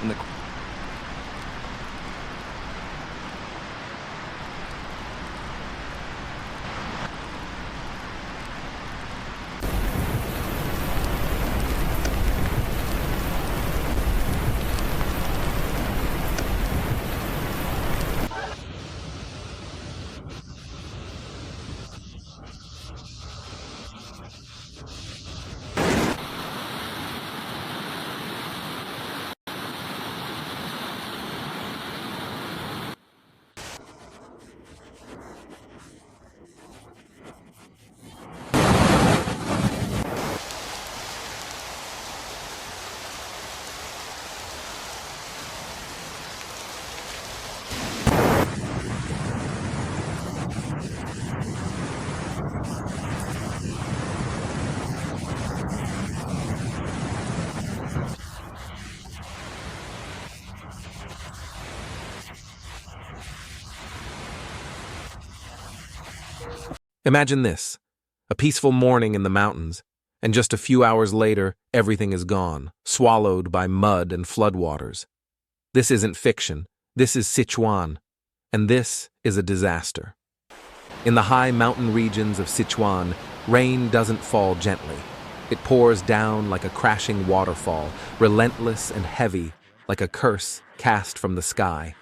and the Imagine this, a peaceful morning in the mountains, and just a few hours later, everything is gone, swallowed by mud and floodwaters. This isn't fiction, this is Sichuan, and this is a disaster. In the high mountain regions of Sichuan, rain doesn't fall gently. It pours down like a crashing waterfall, relentless and heavy, like a curse cast from the sky.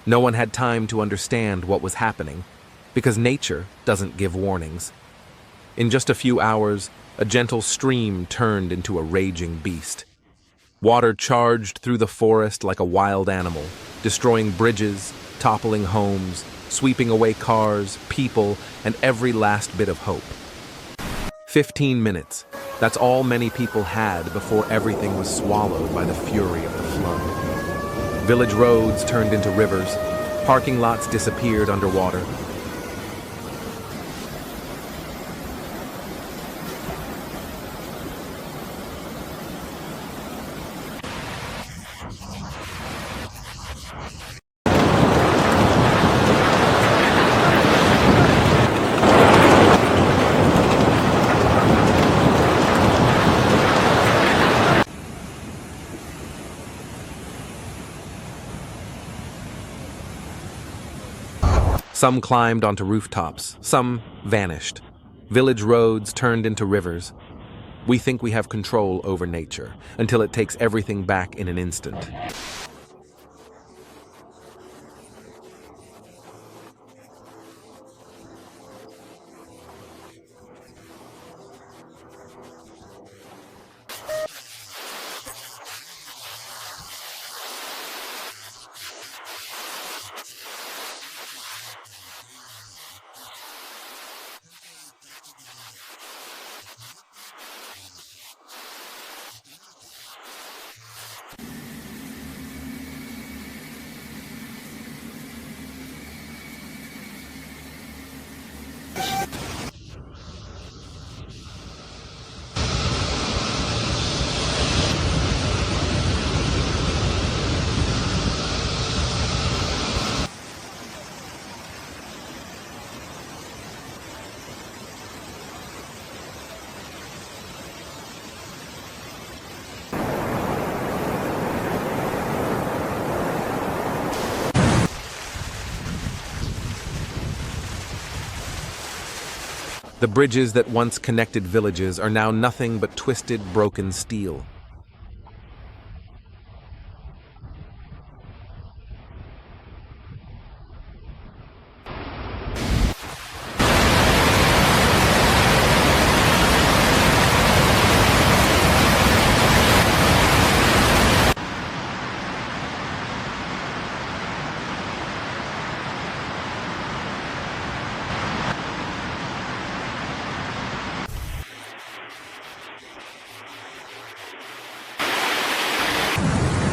No one had time to understand what was happening, because nature doesn't give warnings. In just a few hours, a gentle stream turned into a raging beast. Water charged through the forest like a wild animal, destroying bridges, toppling homes, sweeping away cars, people, and every last bit of hope. 15 minutes. That's all many people had before everything was swallowed by the fury of the flood. Village roads turned into rivers, parking lots disappeared underwater. Some climbed onto rooftops, some vanished. Village roads turned into rivers. We think we have control over nature, until it takes everything back in an instant. The bridges that once connected villages are now nothing but twisted, broken steel.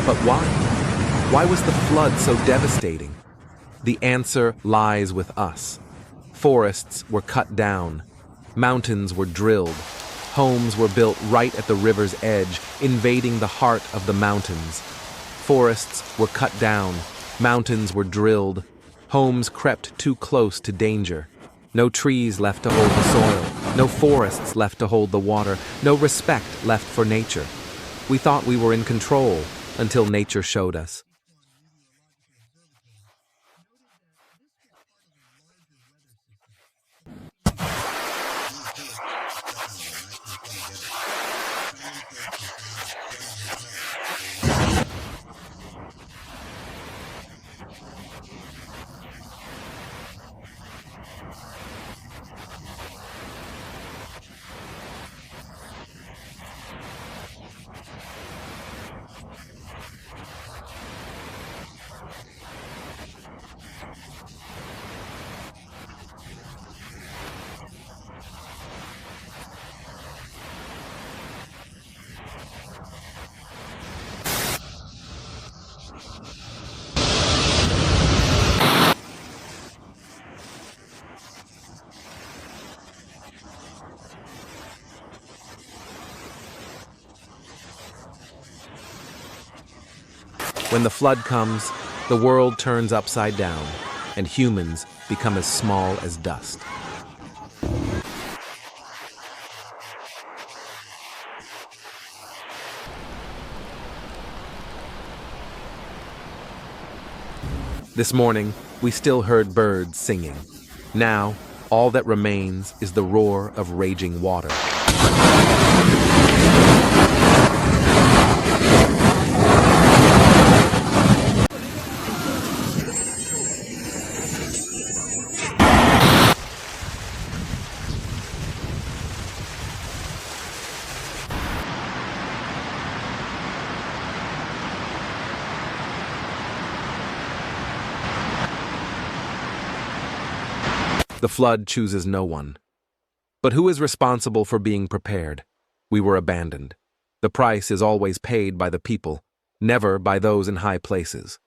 But why? Why was the flood so devastating? The answer lies with us. Forests were cut down. Mountains were drilled. Homes were built right at the river's edge, invading the heart of the mountains. Forests were cut down. Mountains were drilled. Homes crept too close to danger. No trees left to hold the soil. No forests left to hold the water. No respect left for nature. We thought we were in control until nature showed us. When the flood comes, the world turns upside down, and humans become as small as dust. This morning, we still heard birds singing. Now, all that remains is the roar of raging water. The flood chooses no one. But who is responsible for being prepared? We were abandoned. The price is always paid by the people, never by those in high places.